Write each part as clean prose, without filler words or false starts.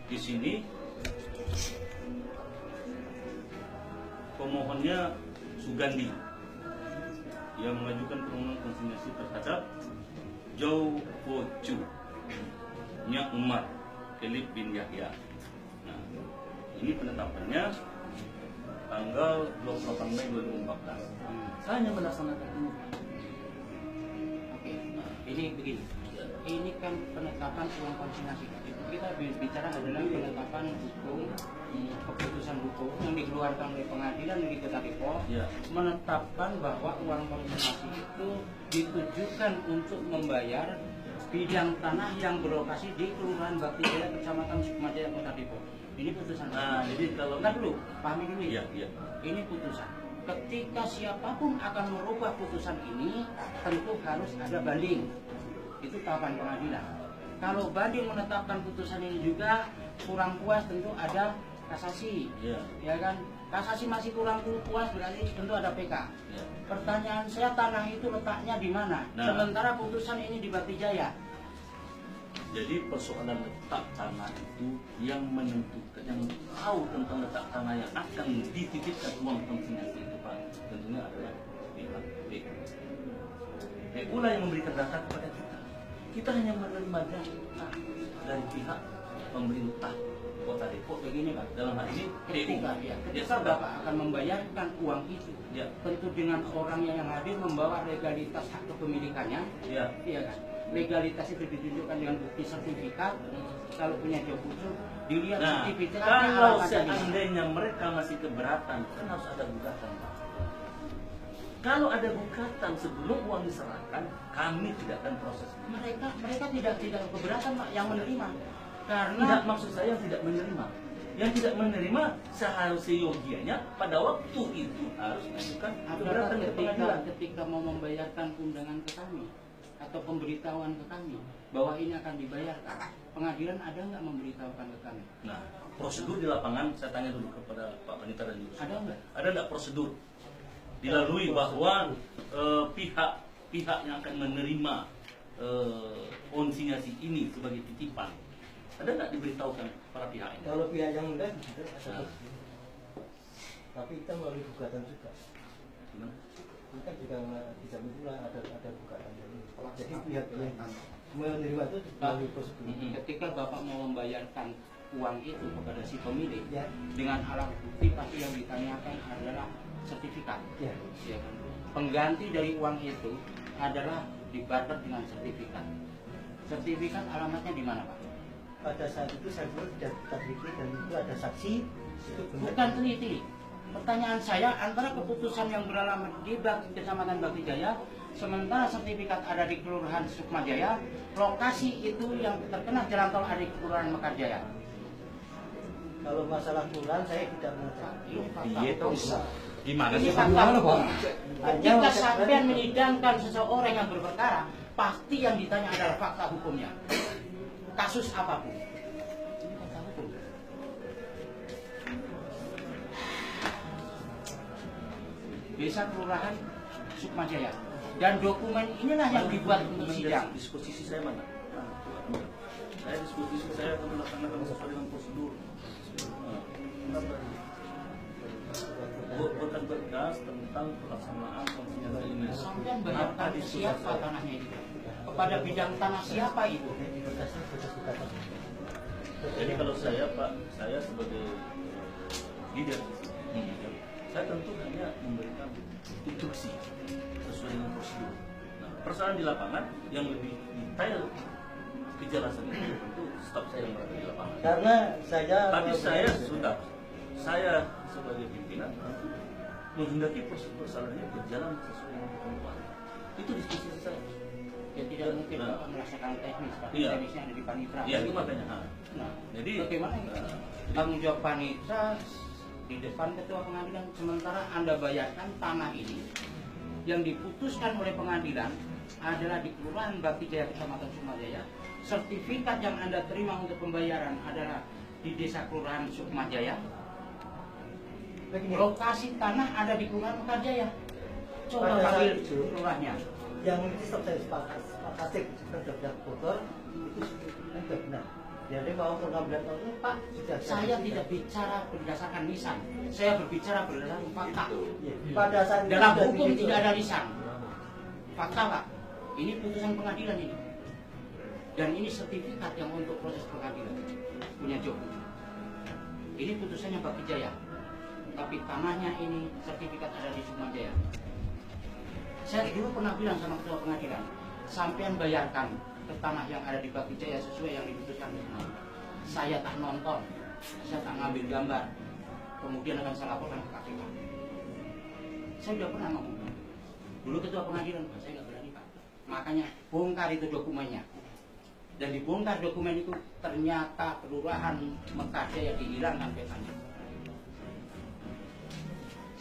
di sini pemohonnya Sugandi yang mengajukan permohonan konsinyasi terhadap Zhou Chu Nya Umar Philip bin Yahya. Nah, ini penetapannya tanggal 28 Mei 2014. Saya hanya melaksanakan ini. Oke, ini begini. Ini kan penetapan uang konsinyasi. Kita bicara adalah penetapan hukum, keputusan hukum yang dikeluarkan oleh pengadilan negeri Kota Depok, Ya. menetapkan bahwa uang konsinyasi itu ditujukan untuk membayar bidang tanah yang berlokasi di Kelurahan Bakti Jaya, Kecamatan Sukmajaya, Kota Depok. Ini putusan. Nah, jadi kalau Ntar dulu, pahami dulu ya. Iya. Ini putusan. Ketika siapapun akan merubah putusan ini, tentu harus ada banding. Itu tahapan pengadilan. Kalau banding menetapkan putusan ini juga kurang puas, tentu ada kasasi. Iya. Ya kan? Kasasi masih kurang puas, berarti tentu ada PK. Ya. Pertanyaan saya, tanah itu letaknya di mana? Nah. Sementara putusan ini di Bakti Jaya. Jadi persoalan letak tanah itu yang menentukan, yang tahu tentang letak tanah yang akan dititipkan uang konsinyasi itu Pak, tentunya adalah pihak PU. PU lah yang memberikan data kepada kita. Kita hanya menerima data dari pihak pemerintah Kota Depok. Begini Pak, Dalam hal ini PU. ketika Bapak akan membayarkan uang itu, Ya. tentu dengan orang yang hadir membawa legalitas hak kepemilikannya, Ya. iya kan? Legalitas itu ditunjukkan dengan bukti sertifikat. Kalau punya job khusus, dilihat Nah, sertifikatnya kalau alamatnya di mana. seandainya mereka masih keberatan, kan harus ada gugatan Pak. Kalau ada gugatan sebelum uang diserahkan, kami tidak akan proses. Mereka tidak keberatan Pak, yang menerima. Karena Tidak, maksud saya yang tidak menerima. Yang tidak menerima seyogianya pada waktu itu harus mengajukan keberatan ke pengadilan. ketika mau membayarkan undangan ke kami atau pemberitahuan ke kami bahwa ini akan dibayarkan, pengadilan ada nggak memberitahukan ke kami? Nah, prosedur di lapangan saya tanya dulu kepada Pak Panita dan juga Ada nggak? Ada nggak prosedur dilalui bahwa pihak yang akan menerima konsinyasi ini sebagai titipan? Ada nggak diberitahukan para pihak ini? Kalau pihak yang enggak, ada. Nah. Tapi kita melalui gugatan juga. Gimana? Kita juga bisa mengulang ada gugatan. Jadi pihak yang menerima itu melalui prosedur. Ketika Bapak mau membayarkan uang itu kepada si pemilik, Ya. dengan alat bukti pasti yang ditanyakan adalah sertifikat. Ya. Ya kan? Pengganti dari uang itu adalah dibarter dengan sertifikat. Sertifikat alamatnya di mana Pak? Pada saat itu saya pun tidak kita teliti dan itu ada saksi. Itu benar. Bukan teliti. Pertanyaan saya, antara keputusan yang beralamat di Kecamatan Bakti Jaya, sementara sertifikat ada di Kelurahan Sukmajaya, lokasi itu yang terkena jalan tol ada di Kelurahan Mekarjaya. Kalau masalah kelurahan saya tidak mengetahui. Ini fakta Iya, hukum. gimana Ini sih? fakta hukum. Hanya Ketika saya- sampean menyidangkan seseorang yang berperkara, pasti yang ditanya adalah fakta hukumnya. Kasus apapun. Ini fakta hukum. Desa Kelurahan Sukmajaya. Dan dokumen inilah yang dibuat untuk sidang. Disposisi saya mana? Saya disposisi saya akan melaksanakan sesuai dengan prosedur. Bukan berkas tentang pelaksanaan konsinyasi ini. Sampean bayarkan ke siapa tanahnya itu? Kepada bidang tanah siapa itu? Di berkasnya berkas gugatan. Jadi kalau saya Pak, saya sebagai leader, saya tentu hanya memberikan instruksi sesuai dengan prosedur. Nah, persoalan di lapangan yang lebih detail kejelasan itu tentu staf saya yang berada di lapangan. Karena saya Tapi saya sebagai pimpinan tentu menghendaki persoalannya berjalan sesuai dengan ketentuan. Itu diskusi saya. Ya tidak mungkin Nah. Bapak merasakan teknis, Pak. Iya. Teknisnya ada di Panitra. Iya, itu makanya. Nah, Jadi bagaimana tanggung jawab Panitra di depan ketua pengadilan, sementara Anda bayarkan tanah ini yang diputuskan oleh pengadilan adalah di Kelurahan Bakti Jaya, Kecamatan Sukmajaya. Sertifikat yang Anda terima untuk pembayaran adalah di Desa Kelurahan Sukmajaya. begini, Lokasi tanah ada di Kelurahan Mekarjaya. Coba Pada saat panggil itu, lurahnya. yang ini stop saya sepakati terhadap kotor itu kan sudah benar. Jadi mau pengambilan itu Pak sudah Saya tidak bicara berdasarkan lisan, saya berbicara berdasarkan fakta. Iya. Pada saat itu Dalam sudah hukum begitu. tidak ada lisan. Fakta Pak, ini putusan pengadilan ini. Dan ini sertifikat yang untuk proses pengadilan punya Joko. Ini putusannya Baki Jaya. Tapi tanahnya ini sertifikat ada di Sukma Jaya. Saya dulu pernah bilang sama ketua pengadilan, sampean bayarkan ke tanah yang ada di Baki Jaya sesuai yang diputuskan di sana. Saya tak nonton, saya tak ngambil gambar, kemudian akan saya laporkan ke KPK. Saya sudah pernah ngomong. Dulu ketua pengadilan, saya nggak berani Pak. Makanya bongkar itu dokumennya. Dan dibongkar dokumen itu ternyata kelurahan Mekarjaya dihilangkan petanya.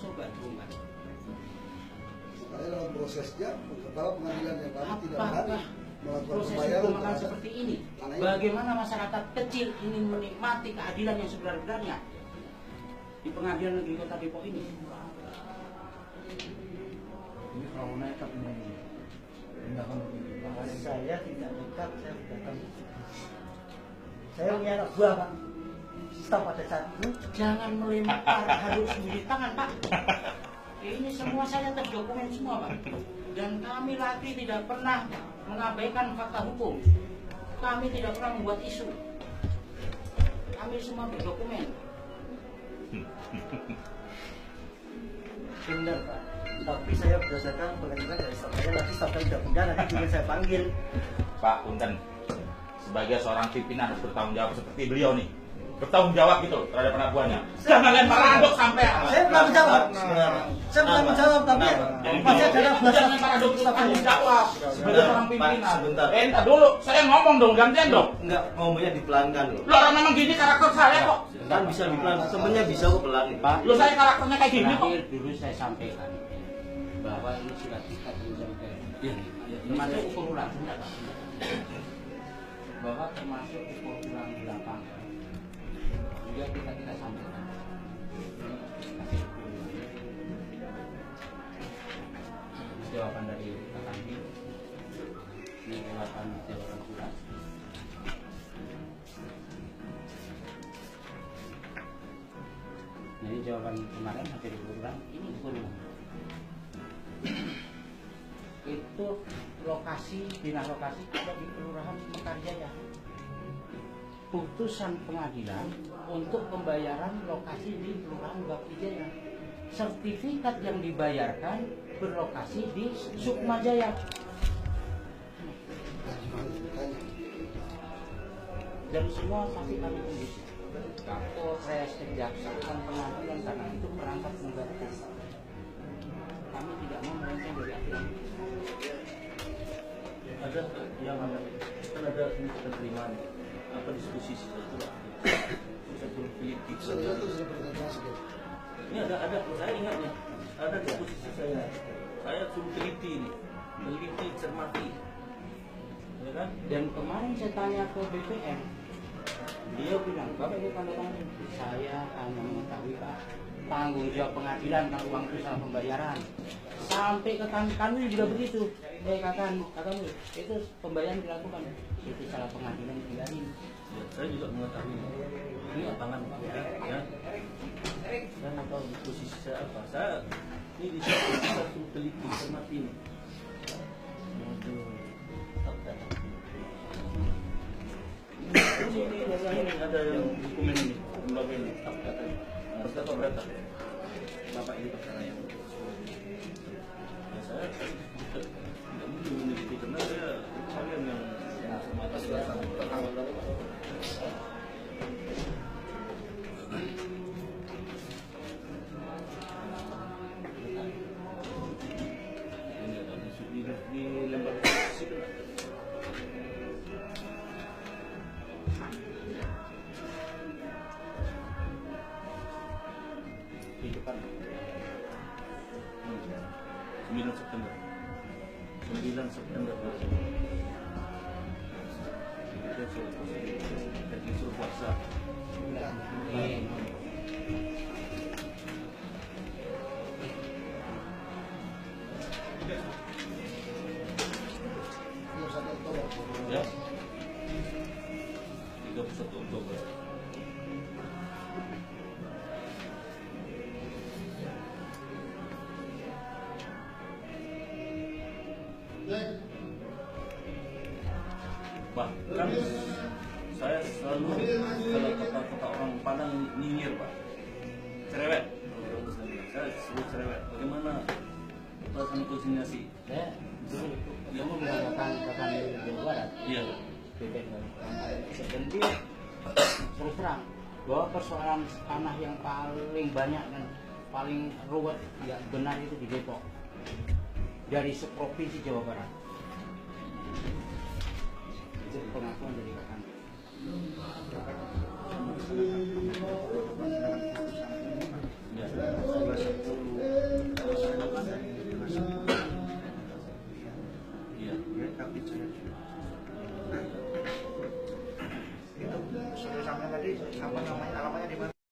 Coba dibongkar. Makanya dalam prosesnya, kalau pengadilan yang kami tidak berani Apakah melakukan proses pembayaran hukum akan terhadap seperti ini? tanah ini. Bagaimana masyarakat kecil ingin menikmati keadilan yang sebenarnya di pengadilan negeri Kota Depok ini? Ini kalau nekat ini. Saya tidak dekat, saya datang. Saya punya anak buah Pak. Staf pada saat itu. Jangan melempar hadut sendiri tangan Pak. Ini semua saya terdokumen semua Pak. Dan kami lagi tidak pernah mengabaikan fakta hukum. Kami tidak pernah membuat isu. Kami semua berdokumen. Benar Pak. Tapi saya berdasarkan pengadilan dari staf saya, nanti staf saya sudah pindah, nanti ingin saya panggil. Pak Punten, sebagai seorang pimpinan harus bertanggung jawab seperti beliau nih. Bertanggung jawab gitu terhadap anak buahnya. Jangan lempar anduk sampai. Saya pernah menjawab. Saya pernah menjawab, tapi masih ada belas Jangan lempar anduk staf saya. tanggung jawab sebagai seorang pimpinan. sebentar. Entar dulu, saya ngomong dong, gantian dong. Enggak, ngomongnya dipelankan loh. Lo orang memang gini karakter saya kok. Kan bisa dipelan, sebenarnya bisa kok pelan nih. Pak, Lo saya karakternya kayak gini kok. terakhir dulu saya sampaikan bahwa ini sudah tingkat menjadi termasuk ukur ulang sebentar, Pak. Bahwa termasuk ukur ulang di lapangan juga kita sampaikan. Kasih ukur ulang. Jawaban dari Pak Andi, ini jawaban surat. Nah, ini jawaban kemarin hasil ulang, ini ukur ulang. Itu lokasi, dinas lokasi ada di Kelurahan Mekarjaya. Putusan pengadilan untuk pembayaran lokasi di Kelurahan Bakti Jaya. Sertifikat yang dibayarkan berlokasi di Sukma Jaya. Dan semua pasti kami kondisi. Kapolres, kejaksaan, pengadilan karena itu merangkap negara. Kami tidak mau melenceng dari aturan. Ada yang kan ada ini kita terima nih. Apa diskusi itu lah. Saya suruh politik. Saya itu sudah pernah masuk ya. Ini ada saya ingat nih. Ada diskusi saya. Saya suruh teliti nih. Teliti, cermati. Ya kan? Dan kemarin saya tanya ke BPN, dia bilang, Bapak itu tanda tangan. Saya hanya mengetahui Pak, tanggung jawab pengadilan kalau uang itu salah pembayaran. Sampai ke kami juga begitu. Katakan itu pembayaran dilakukan. Itu salah pengadilan dibiarin. Ya, saya juga mengetahui ini lapangan ya. Saya mau tahu posisi saya apa. Saya ini di satu teliti cermati ini. Ini ada yang dokumen ini, lembaga ini, katanya. Berapa berapa? Bapak ini perkara yang saya tidak mungkin meneliti karena saya yang semata terkawal dari ini ada di lembaga sipil. Di depan 9 September 9 September dan disuruh puasa Belum sadar tahu. ya 31 Bahkan saya selalu kalau kata orang Padang nyinyir Pak, cerewet. Saya sebut cerewet. Bagaimana perasaan konsinyasi? Saya dulu dia mau mengatakan Jawa Barat. Iya. Dan dia terus terang bahwa persoalan tanah yang paling banyak dan paling ruwet yang benar itu di Depok dari seprovinsi Jawa Barat. Itu pengakuan dari kakak.